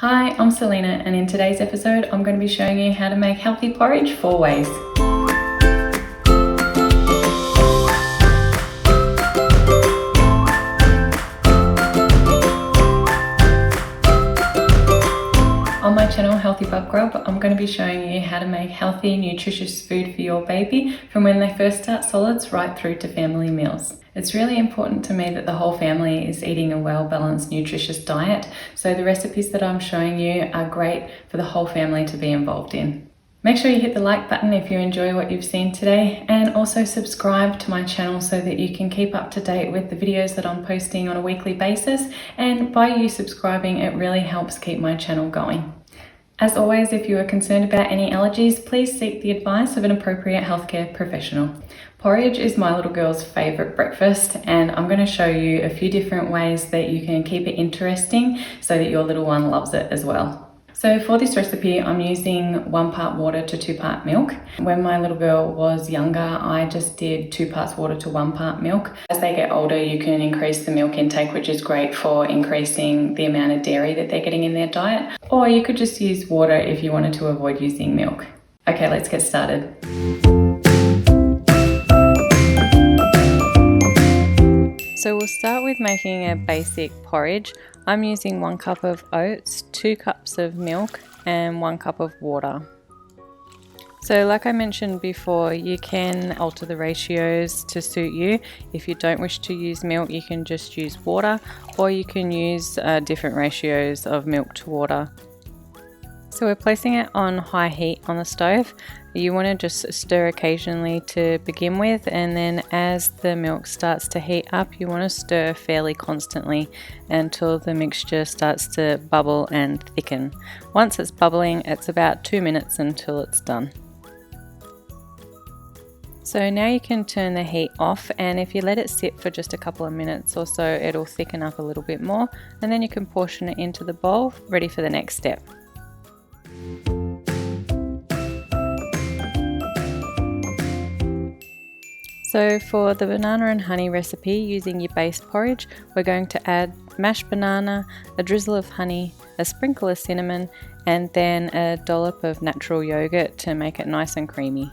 Hi, I'm Selena, and in today's episode I'm going to be showing you how to make healthy porridge 4 ways. On my channel Healthy Bub Grub, I'm going to be showing you how to make healthy, nutritious food for your baby from when they first start solids right through to family meals. It's really important to me that the whole family is eating a well-balanced, nutritious diet, so the recipes that I'm showing you are great for the whole family to be involved in. Make sure you hit the like button if you enjoy what you've seen today, and also subscribe to my channel so that you can keep up to date with the videos that I'm posting on a weekly basis, and by you subscribing it really helps keep my channel going. As always, if you are concerned about any allergies, please seek the advice of an appropriate healthcare professional. Porridge is my little girl's favourite breakfast, and I'm going to show you a few different ways that you can keep it interesting so that your little one loves it as well. So for this recipe, I'm using 1 part water to 2 part milk. When my little girl was younger, I just did 2 parts water to 1 part milk. As they get older, you can increase the milk intake, which is great for increasing the amount of dairy that they're getting in their diet. Or you could just use water if you wanted to avoid using milk. Okay, let's get started. So we'll start with making a basic porridge. I'm using 1 cup of oats, 2 cups of milk and 1 cup of water. So like I mentioned before, you can alter the ratios to suit you. If you don't wish to use milk, you can just use water, or you can use different ratios of milk to water. So we're placing it on high heat on the stove. You want to just stir occasionally to begin with, and then as the milk starts to heat up, you want to stir fairly constantly until the mixture starts to bubble and thicken. Once it's bubbling, it's about 2 minutes until it's done. So now you can turn the heat off, and if you let it sit for just a couple of minutes or so, it'll thicken up a little bit more, and then you can portion it into the bowl, ready for the next step. So for the banana and honey recipe, using your base porridge, we're going to add mashed banana, a drizzle of honey, a sprinkle of cinnamon, and then a dollop of natural yogurt to make it nice and creamy.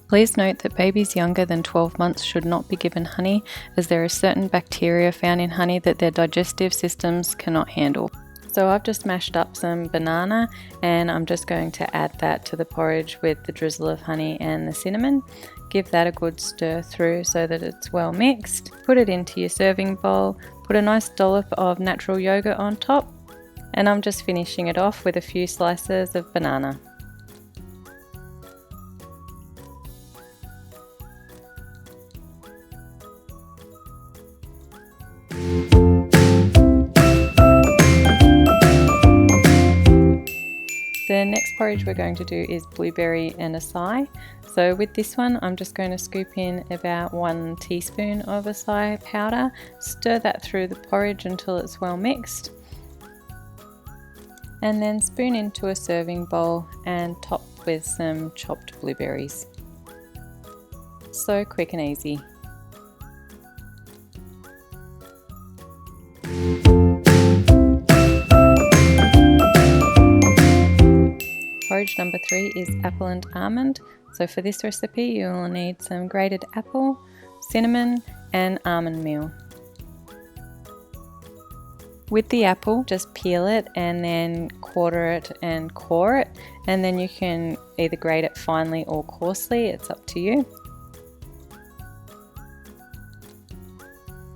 Please note that babies younger than 12 months should not be given honey, as there are certain bacteria found in honey that their digestive systems cannot handle. So I've just mashed up some banana, and I'm just going to add that to the porridge with the drizzle of honey and the cinnamon. Give that a good stir through so that it's well mixed. Put it into your serving bowl, put a nice dollop of natural yogurt on top, and I'm just finishing it off with a few slices of banana. The next porridge we're going to do is blueberry and acai. So with this one, I'm just going to scoop in about 1 teaspoon of acai powder, stir that through the porridge until it's well mixed, and then spoon into a serving bowl and top with some chopped blueberries. So quick and easy. Porridge number 3 is apple and almond. So for this recipe, you will need some grated apple, cinnamon, and almond meal. With the apple, just peel it and then quarter it and core it, and then you can either grate it finely or coarsely, it's up to you.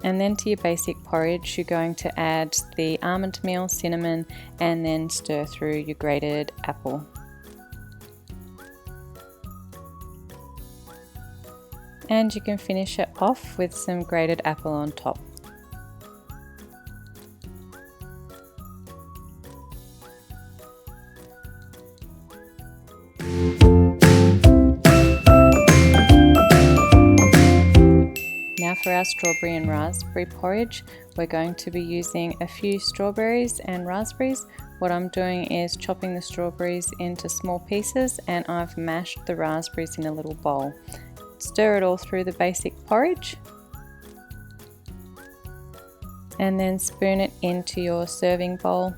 And then to your basic porridge, you're going to add the almond meal, cinnamon, and then stir through your grated apple. And you can finish it off with some grated apple on top. Now for our strawberry and raspberry porridge, we're going to be using a few strawberries and raspberries. What I'm doing is chopping the strawberries into small pieces, and I've mashed the raspberries in a little bowl. Stir it all through the basic porridge, and then spoon it into your serving bowl.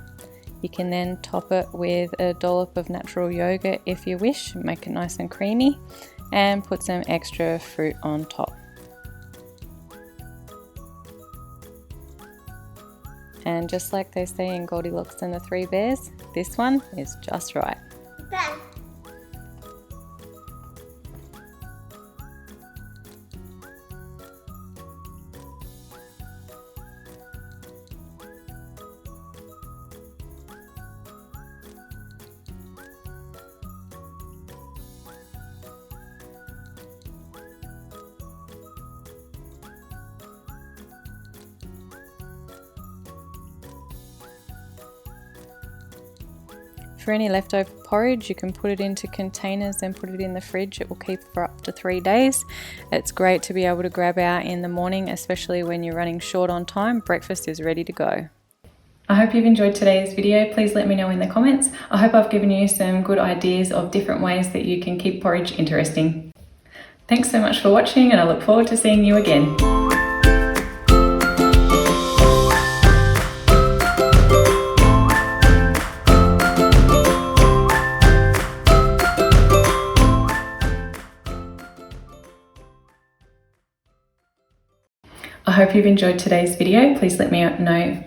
You can then top it with a dollop of natural yogurt if you wish, make it nice and creamy, and put some extra fruit on top. And just like they say in Goldilocks and the Three Bears, this one is just right. Ben. For any leftover porridge, you can put it into containers and put it in the fridge. It will keep for up to 3 days. It's great to be able to grab out in the morning, especially when you're running short on time. Breakfast is ready to go. I hope you've enjoyed today's video. Please let me know in the comments. I hope I've given you some good ideas of different ways that you can keep porridge interesting. Thanks so much for watching, and I look forward to seeing you again. I hope you've enjoyed today's video. Please let me know